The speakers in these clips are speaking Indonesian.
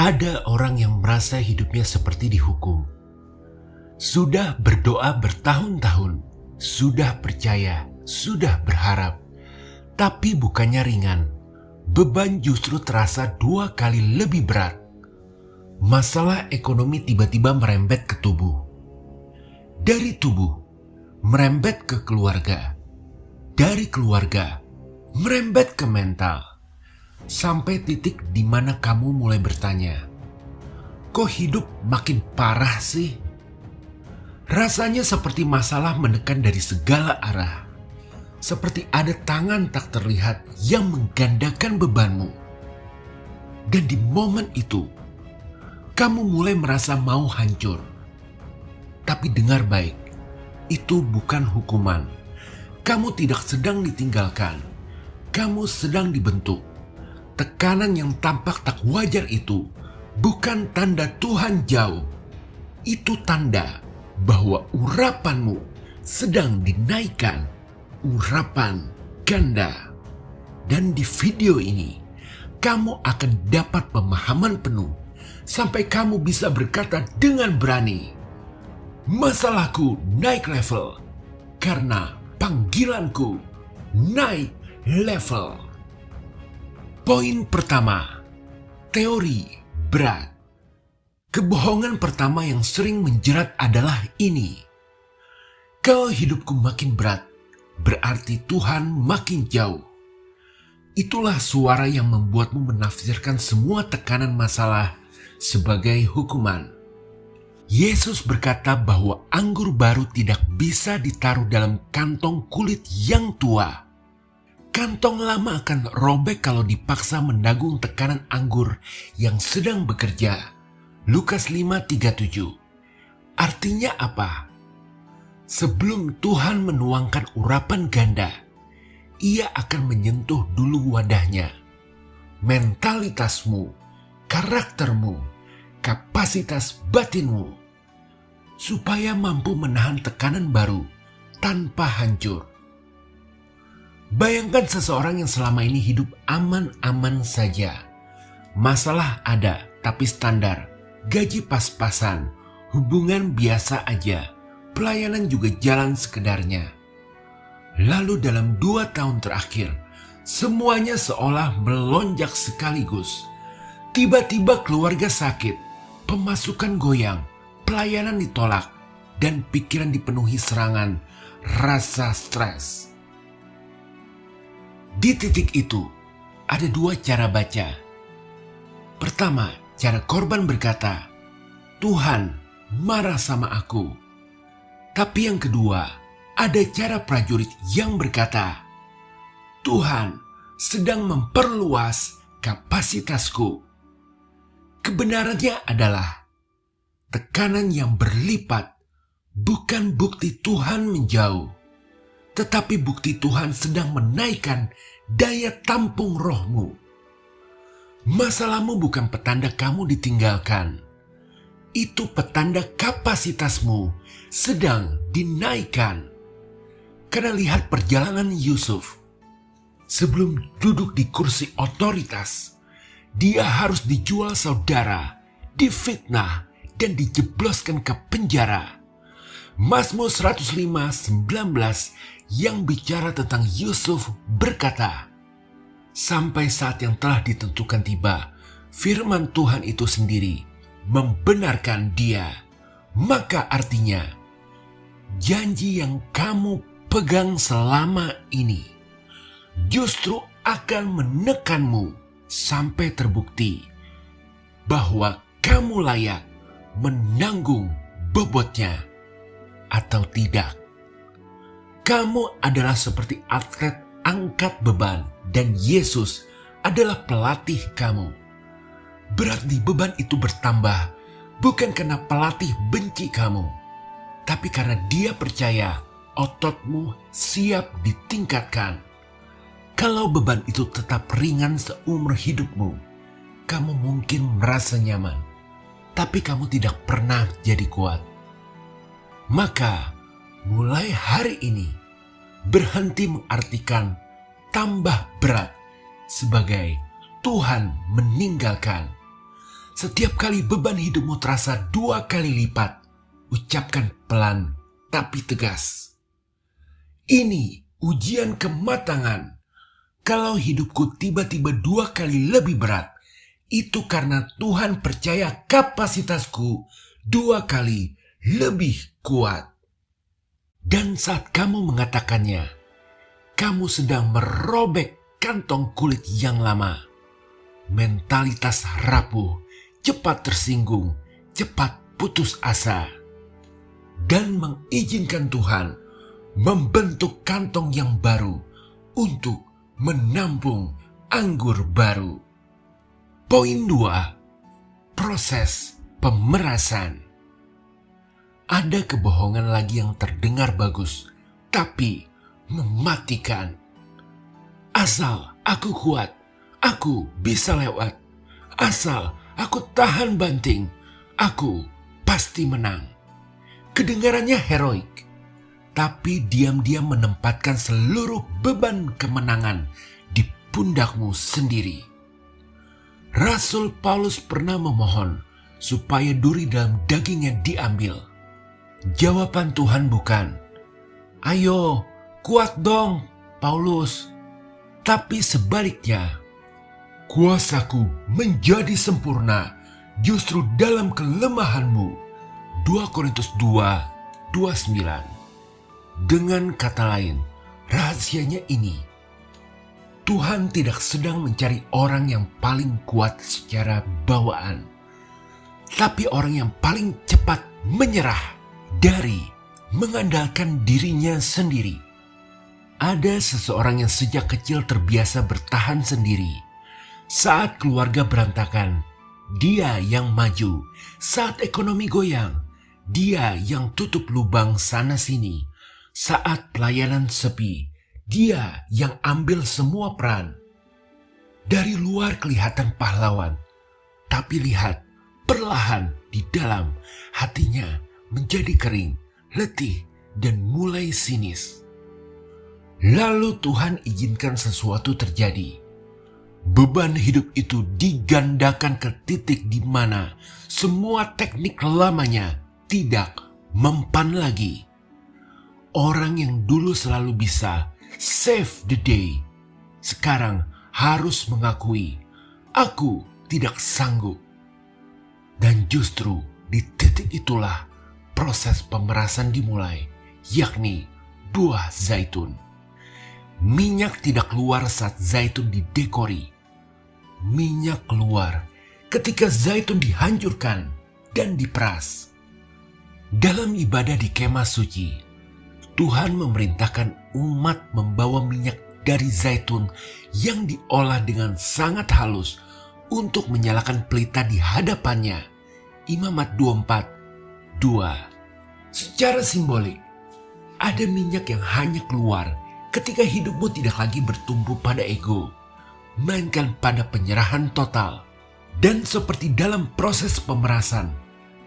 Ada orang yang merasa hidupnya seperti dihukum. Sudah berdoa bertahun-tahun, sudah percaya, sudah berharap, tapi bukannya ringan. Beban justru terasa 2 kali lebih berat. Masalah ekonomi tiba-tiba merembet ke tubuh. Dari tubuh, merembet ke keluarga. Dari keluarga, merembet ke mental. Sampai titik di mana kamu mulai bertanya, kok hidup makin parah sih? Rasanya seperti masalah menekan dari segala arah. Seperti ada tangan tak terlihat yang menggandakan bebanmu. Dan di momen itu, kamu mulai merasa mau hancur. Tapi dengar baik, itu bukan hukuman. Kamu tidak sedang ditinggalkan. Kamu sedang dibentuk. Tekanan yang tampak tak wajar itu bukan tanda Tuhan jauh. Itu tanda bahwa urapanmu sedang dinaikkan, urapan ganda. Dan di video ini, kamu akan dapat pemahaman penuh sampai kamu bisa berkata dengan berani, masalahku naik level karena panggilanku naik level. Poin pertama, teori berat. Kebohongan pertama yang sering menjerat adalah ini. Kalau hidupku makin berat, berarti Tuhan makin jauh. Itulah suara yang membuatmu menafsirkan semua tekanan masalah sebagai hukuman. Yesus berkata bahwa anggur baru tidak bisa ditaruh dalam kantong kulit yang tua. Kantong lama akan robek kalau dipaksa menanggung tekanan anggur yang sedang bekerja. Lukas 5:37. Artinya apa? Sebelum Tuhan menuangkan urapan ganda, Ia akan menyentuh dulu wadahnya. Mentalitasmu, karaktermu, kapasitas batinmu, supaya mampu menahan tekanan baru tanpa hancur. Bayangkan seseorang yang selama ini hidup aman-aman saja. Masalah ada, tapi standar. Gaji pas-pasan, hubungan biasa aja, pelayanan juga jalan sekedarnya. Lalu dalam 2 tahun terakhir, semuanya seolah melonjak sekaligus. Tiba-tiba keluarga sakit, pemasukan goyang, pelayanan ditolak, dan pikiran dipenuhi serangan, rasa stres. Di titik itu, ada 2 cara baca. Pertama, cara korban berkata, Tuhan marah sama aku. Tapi yang kedua, ada cara prajurit yang berkata, Tuhan sedang memperluas kapasitasku. Kebenarannya adalah, tekanan yang berlipat bukan bukti Tuhan menjauh, tetapi bukti Tuhan sedang menaikkan daya tampung rohmu. Masalahmu bukan petanda kamu ditinggalkan. Itu petanda kapasitasmu sedang dinaikkan. Karena lihat perjalanan Yusuf. Sebelum duduk di kursi otoritas, dia harus dijual saudara, difitnah, dan dijebloskan ke penjara. Mazmur 105:19 yang bicara tentang Yusuf berkata, sampai saat yang telah ditentukan tiba, firman Tuhan itu sendiri membenarkan dia. Maka artinya, janji yang kamu pegang selama ini justru akan menekanmu sampai terbukti bahwa kamu layak menanggung bobotnya atau tidak. Kamu adalah seperti atlet angkat beban dan Yesus adalah pelatih kamu. Berarti beban itu bertambah bukan karena pelatih benci kamu, tapi karena dia percaya ototmu siap ditingkatkan. Kalau beban itu tetap ringan seumur hidupmu, kamu mungkin merasa nyaman, tapi kamu tidak pernah jadi kuat. Maka, mulai hari ini, berhenti mengartikan tambah berat sebagai Tuhan meninggalkan. Setiap kali beban hidupmu terasa 2 kali lipat, ucapkan pelan tapi tegas. Ini ujian kematangan. Kalau hidupku tiba-tiba 2 kali lebih berat, itu karena Tuhan percaya kapasitasku 2 kali lebih kuat. Dan saat kamu mengatakannya, kamu sedang merobek kantong kulit yang lama. Mentalitas rapuh, cepat tersinggung, cepat putus asa. Dan mengizinkan Tuhan membentuk kantong yang baru untuk menampung anggur baru. Poin 2. Proses pemerasan. Ada kebohongan lagi yang terdengar bagus, tapi mematikan. Asal aku kuat, aku bisa lewat. Asal aku tahan banting, aku pasti menang. Kedengarannya heroik, tapi diam-diam menempatkan seluruh beban kemenangan di pundakmu sendiri. Rasul Paulus pernah memohon supaya duri dalam dagingnya diambil. Jawaban Tuhan bukan, "Ayo, kuat dong, Paulus." Tapi sebaliknya, "Kuasaku menjadi sempurna justru dalam kelemahanmu." 2 Korintus 2:29. Dengan kata lain, rahasianya ini: Tuhan tidak sedang mencari orang yang paling kuat secara bawaan, tapi orang yang paling cepat menyerah dari mengandalkan dirinya sendiri. Ada seseorang yang sejak kecil terbiasa bertahan sendiri. Saat keluarga berantakan, dia yang maju. Saat ekonomi goyang, dia yang tutup lubang sana-sini. Saat pelayanan sepi, dia yang ambil semua peran. Dari luar kelihatan pahlawan, tapi lihat, perlahan di dalam hatinya menjadi kering, letih, dan mulai sinis. Lalu Tuhan izinkan sesuatu terjadi. Beban hidup itu digandakan ke titik di mana semua teknik lamanya tidak mempan lagi. Orang yang dulu selalu bisa save the day, sekarang harus mengakui, "Aku tidak sanggup." Dan justru di titik itulah proses pemerasan dimulai, yakni buah zaitun. Minyak tidak keluar saat zaitun didekori. Minyak keluar ketika zaitun dihancurkan dan diperas. Dalam ibadah di kemah suci, Tuhan memerintahkan umat membawa minyak dari zaitun yang diolah dengan sangat halus untuk menyalakan pelita di hadapannya. Imamat 24:2. Secara simbolik, ada minyak yang hanya keluar ketika hidupmu tidak lagi bertumbuh pada ego, melainkan pada penyerahan total. Dan seperti dalam proses pemerasan,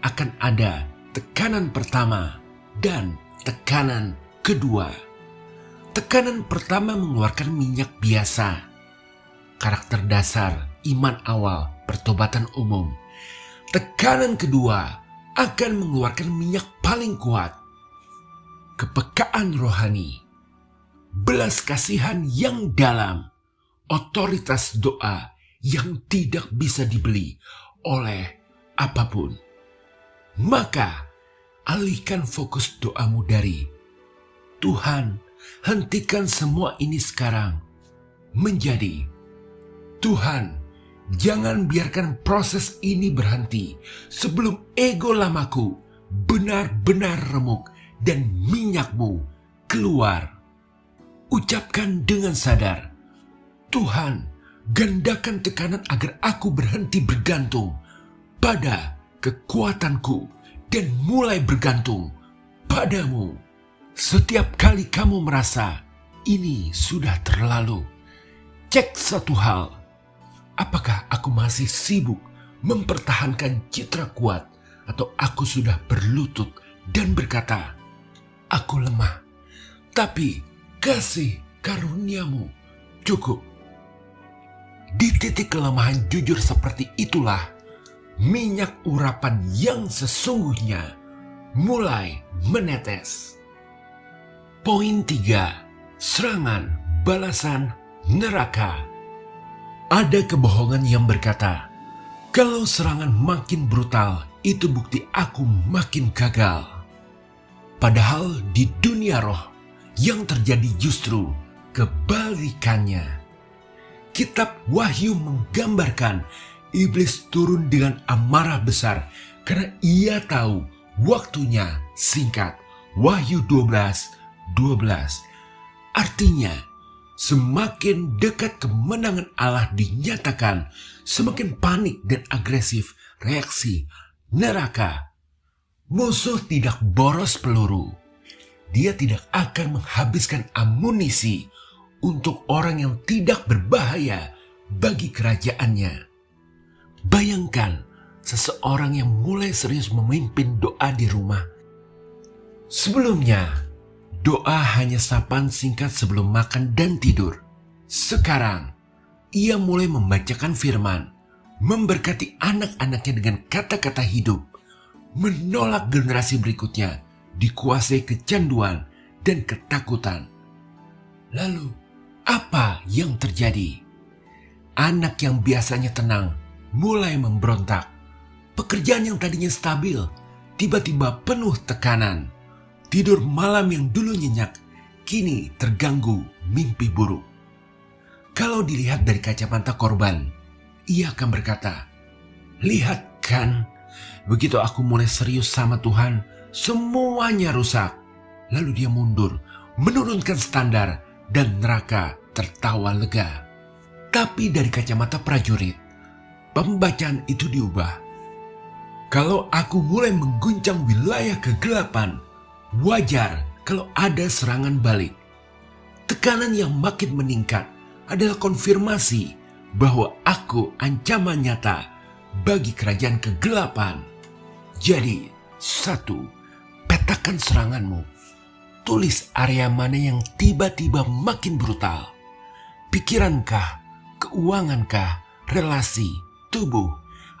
akan ada tekanan pertama dan tekanan kedua. Tekanan pertama mengeluarkan minyak biasa, karakter dasar, iman awal, pertobatan umum. Tekanan kedua akan mengeluarkan minyak paling kuat, kepekaan rohani, belas kasihan yang dalam, otoritas doa yang tidak bisa dibeli oleh apapun. Maka alihkan fokus doamu dari "Tuhan, hentikan semua ini sekarang" menjadi "Tuhan, jangan biarkan proses ini berhenti sebelum ego lamaku benar-benar remuk dan minyakmu keluar." Ucapkan dengan sadar, "Tuhan, gandakan tekanan agar aku berhenti bergantung pada kekuatanku dan mulai bergantung padamu." Setiap kali kamu merasa ini sudah terlalu, cek satu hal. Apakah aku masih sibuk mempertahankan citra kuat, atau aku sudah berlutut dan berkata, "Aku lemah, tapi kasih karuniamu cukup." Di titik kelemahan jujur seperti itulah minyak urapan yang sesungguhnya mulai menetes. Poin 3. Serangan balasan neraka. Ada kebohongan yang berkata, kalau serangan makin brutal, itu bukti aku makin gagal. Padahal di dunia roh, yang terjadi justru kebalikannya. Kitab Wahyu menggambarkan iblis turun dengan amarah besar karena ia tahu waktunya singkat. Wahyu 12:12. Artinya, semakin dekat kemenangan Allah dinyatakan, semakin panik dan agresif reaksi neraka. Musuh tidak boros peluru. Dia tidak akan menghabiskan amunisi untuk orang yang tidak berbahaya bagi kerajaannya. Bayangkan seseorang yang mulai serius memimpin doa di rumah. Sebelumnya, doa hanya sapaan singkat sebelum makan dan tidur. Sekarang, ia mulai membacakan firman, memberkati anak-anaknya dengan kata-kata hidup, menolak generasi berikutnya, dikuasai kecanduan dan ketakutan. Lalu, apa yang terjadi? Anak yang biasanya tenang mulai memberontak. Pekerjaan yang tadinya stabil, tiba-tiba penuh tekanan. Tidur malam yang dulu nyenyak, kini terganggu mimpi buruk. Kalau dilihat dari kacamata korban, ia akan berkata, lihat kan, begitu aku mulai serius sama Tuhan, semuanya rusak. Lalu dia mundur, menurunkan standar, dan neraka tertawa lega. Tapi dari kacamata prajurit, pembacaan itu diubah. Kalau aku mulai mengguncang wilayah kegelapan, wajar kalau ada serangan balik. Tekanan yang makin meningkat adalah konfirmasi bahwa aku ancaman nyata bagi kerajaan kegelapan. Jadi, 1. Petakan seranganmu. Tulis area mana yang tiba-tiba makin brutal. Pikirankah, keuangankah, relasi, tubuh.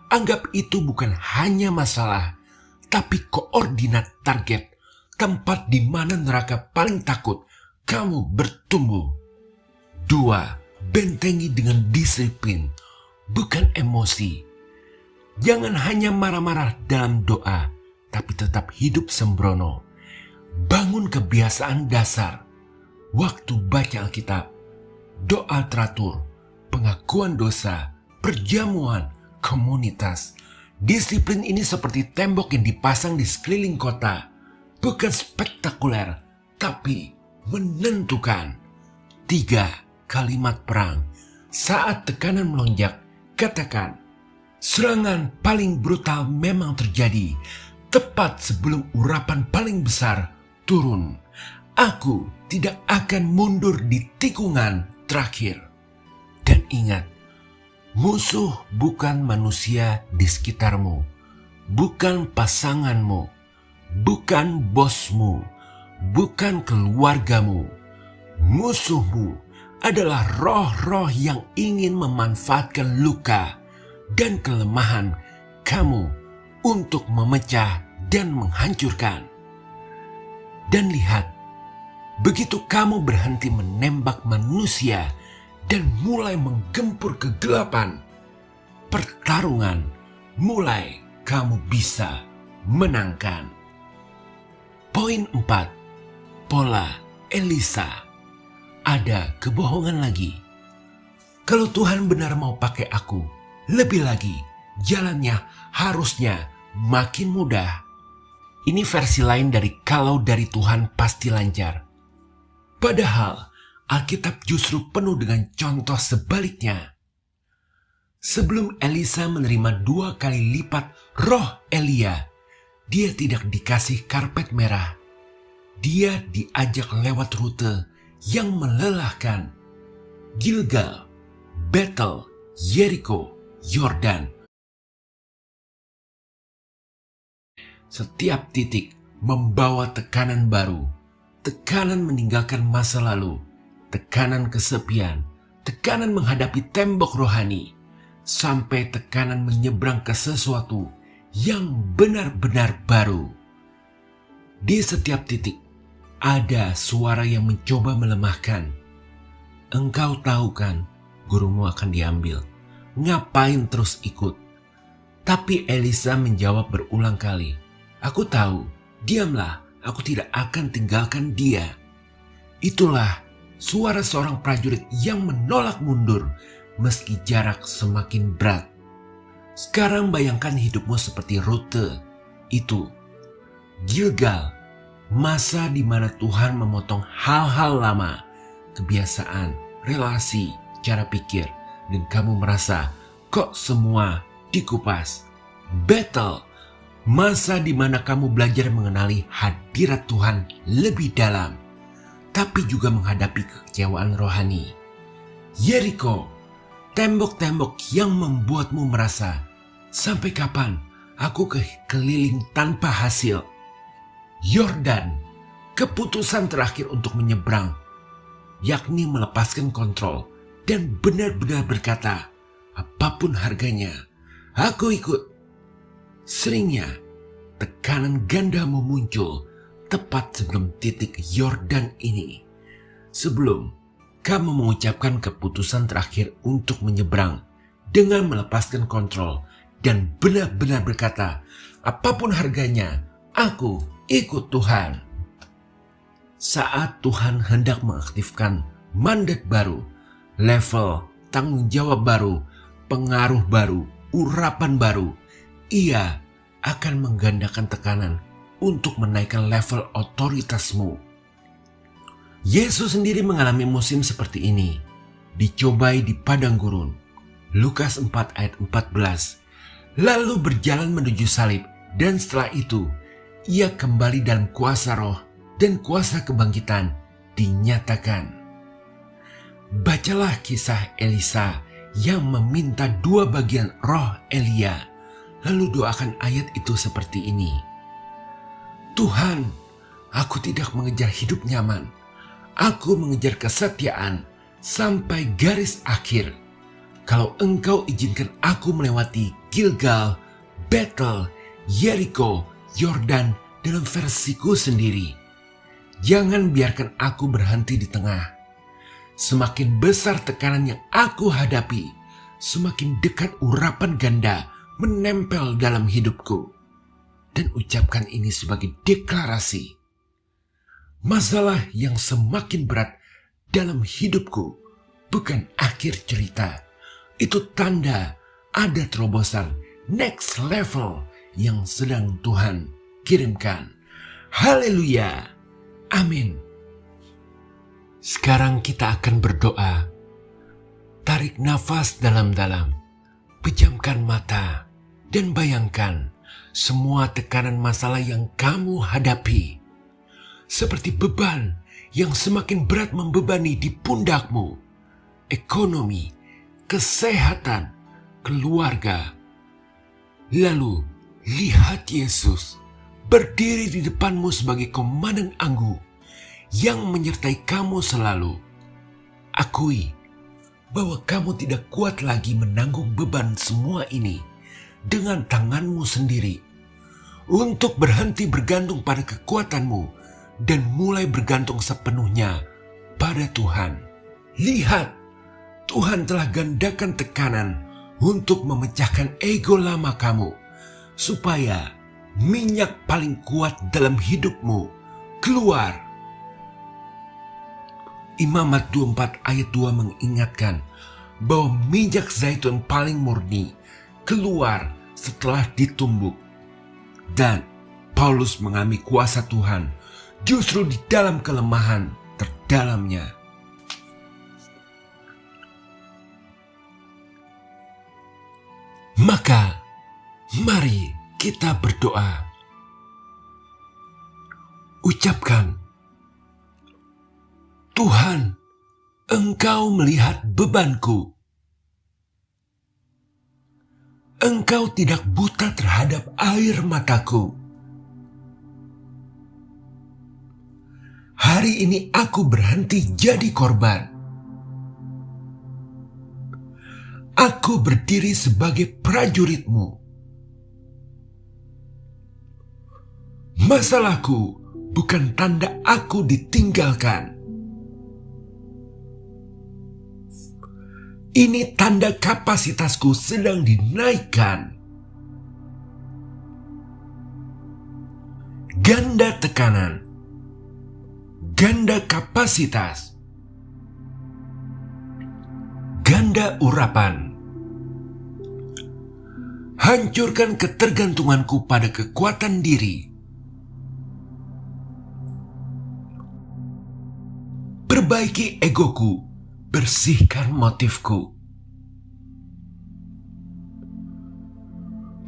Anggap itu bukan hanya masalah, tapi koordinat target. Tempat di mana neraka paling takut kamu bertumbuh. 2. Bentengi dengan disiplin, bukan emosi. Jangan hanya marah-marah dalam doa, tapi tetap hidup sembrono. Bangun kebiasaan dasar, waktu baca Alkitab, doa teratur, pengakuan dosa, perjamuan, komunitas. Disiplin ini seperti tembok yang dipasang di sekeliling kota. Bukan spektakuler, tapi menentukan. 3. Kalimat perang. Saat tekanan melonjak, katakan, serangan paling brutal memang terjadi tepat sebelum urapan paling besar turun. Aku tidak akan mundur di tikungan terakhir. Dan ingat, musuh bukan manusia di sekitarmu, bukan pasanganmu, bukan bosmu, bukan keluargamu. Musuhmu adalah roh-roh yang ingin memanfaatkan luka dan kelemahan kamu untuk memecah dan menghancurkan. Dan lihat, begitu kamu berhenti menembak manusia dan mulai menggempur kegelapan, pertarungan mulai kamu bisa menangkan. Poin 4. Pola Elisa. Ada kebohongan lagi. Kalau Tuhan benar mau pakai aku, lebih lagi, jalannya harusnya makin mudah. Ini versi lain dari kalau dari Tuhan pasti lancar. Padahal Alkitab justru penuh dengan contoh sebaliknya. Sebelum Elisa menerima 2 kali lipat roh Elia, dia tidak dikasih karpet merah. Dia diajak lewat rute yang melelahkan. Gilgal, Bethel, Yeriko, Yordan. Setiap titik membawa tekanan baru. Tekanan meninggalkan masa lalu. Tekanan kesepian. Tekanan menghadapi tembok rohani. sampai tekanan menyeberang ke sesuatu yang benar-benar baru. Di setiap titik ada suara yang mencoba melemahkan. Engkau tahu kan, gurumu akan diambil. Ngapain terus ikut? Tapi Elisa menjawab berulang kali, aku tahu, diamlah, aku tidak akan tinggalkan dia. Itulah suara seorang prajurit yang menolak mundur meski jarak semakin berat. Sekarang bayangkan hidupmu seperti rute itu. Gilgal, masa di mana Tuhan memotong hal-hal lama, kebiasaan, relasi, cara pikir, dan kamu merasa kok semua dikupas. Bethel, masa di mana kamu belajar mengenali hadirat Tuhan lebih dalam, tapi juga menghadapi kekecewaan rohani. Yeriko, tembok-tembok yang membuatmu merasa, sampai kapan aku keliling tanpa hasil. Yordan, keputusan terakhir untuk menyeberang, yakni melepaskan kontrol dan benar-benar berkata, apapun harganya, aku ikut. Seringnya, tekanan gandamu muncul tepat sebelum titik Yordan ini. Sebelum kamu mengucapkan keputusan terakhir untuk menyeberang dengan melepaskan kontrol dan benar-benar berkata, apapun harganya, aku ikut Tuhan. Saat Tuhan hendak mengaktifkan mandat baru, level tanggung jawab baru, pengaruh baru, urapan baru, Ia akan menggandakan tekanan untuk menaikkan level otoritasmu. Yesus sendiri mengalami musim seperti ini, dicobai di padang gurun. Lukas 4 ayat 14. Lalu berjalan menuju salib, dan setelah itu Ia kembali dalam kuasa roh dan kuasa kebangkitan dinyatakan. Bacalah kisah Elisa yang meminta 2 bagian roh Elia, lalu doakan ayat itu seperti ini. Tuhan, aku tidak mengejar hidup nyaman. Aku mengejar kesetiaan sampai garis akhir. Kalau Engkau izinkan aku melewati Gilgal, Bethel, Yeriko, Yordan dalam versiku sendiri, jangan biarkan aku berhenti di tengah. Semakin besar tekanan yang aku hadapi, semakin dekat urapan ganda menempel dalam hidupku. Dan ucapkan ini sebagai deklarasi. Masalah yang semakin berat dalam hidupku bukan akhir cerita. Itu tanda ada terobosan next level yang sedang Tuhan kirimkan. Haleluya. Amin. Sekarang kita akan berdoa. Tarik nafas dalam-dalam. Pejamkan mata dan bayangkan semua tekanan masalah yang kamu hadapi. Seperti beban yang semakin berat membebani di pundakmu. Ekonomi, kesehatan, keluarga. Lalu lihat Yesus berdiri di depanmu sebagai komandan anggu yang menyertai kamu selalu. Akui bahwa kamu tidak kuat lagi menanggung beban semua ini dengan tanganmu sendiri. Untuk berhenti bergantung pada kekuatanmu dan mulai bergantung sepenuhnya pada Tuhan. Lihat, Tuhan telah gandakan tekanan untuk memecahkan ego lama kamu, supaya minyak paling kuat dalam hidupmu keluar. Imamat 24 ayat 2 mengingatkan bahwa minyak zaitun paling murni keluar setelah ditumbuk. Dan Paulus mengalami kuasa Tuhan justru di dalam kelemahan terdalamnya. Maka, mari kita berdoa. Ucapkan, Tuhan, Engkau melihat bebanku. Engkau tidak buta terhadap air mataku. Hari ini aku berhenti jadi korban. Aku berdiri sebagai prajuritmu. Masalahku bukan tanda aku ditinggalkan. Ini tanda kapasitasku sedang dinaikkan. Ganda tekanan, ganda kapasitas, ganda urapan. Hancurkan ketergantunganku pada kekuatan diri. Perbaiki egoku, bersihkan motifku.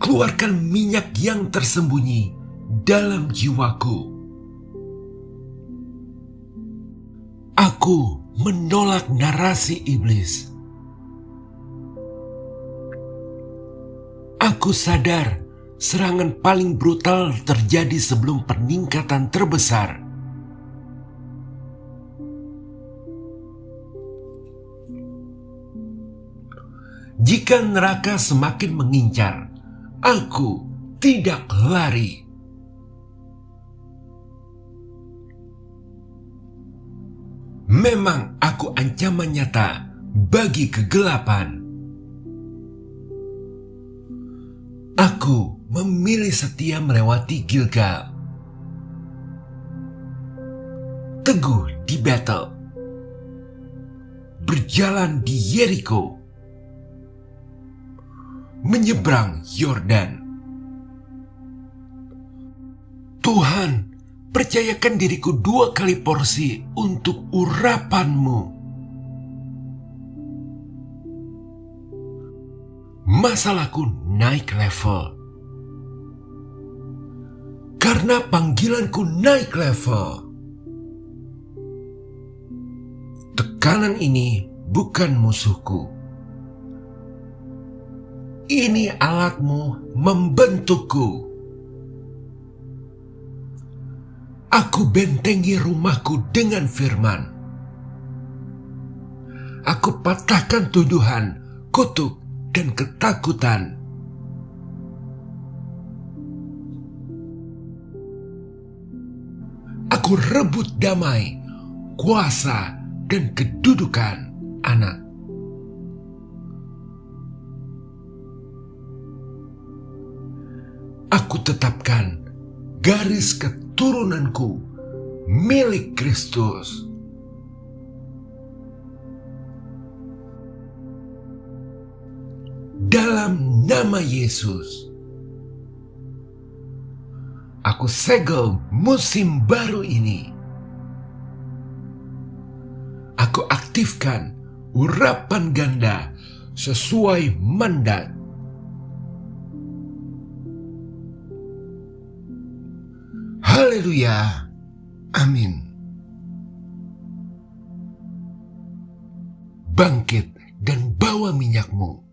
Keluarkan minyak yang tersembunyi dalam jiwaku. Aku menolak narasi iblis. Aku sadar serangan paling brutal terjadi sebelum peningkatan terbesar. Jika neraka semakin mengincar, aku tidak lari. Memang aku ancaman nyata bagi kegelapan. Aku memilih setia melewati Gilgal. Teguh di Betel. Berjalan di Yeriko. Menyeberang Yordan. Tuhan, percayakan diriku 2 kali porsi untuk urapan-Mu. Masalahku naik level. Karena panggilanku naik level. Tekanan ini bukan musuhku. Ini alatmu membentukku. Aku bentengi rumahku dengan firman. Aku patahkan tuduhan, kutuk, dan ketakutan. Aku rebut damai, kuasa, dan kedudukan anak. Aku tetapkan garis keturunanku milik Kristus. Dalam nama Yesus, aku segel musim baru ini. Aku aktifkan urapan ganda sesuai mandat. Haleluya. Amin. Bangkit dan bawa minyakmu.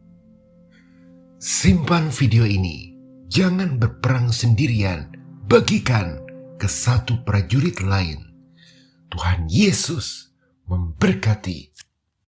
Simpan video ini. Jangan berperang sendirian. Bagikan ke satu prajurit lain. Tuhan Yesus memberkati.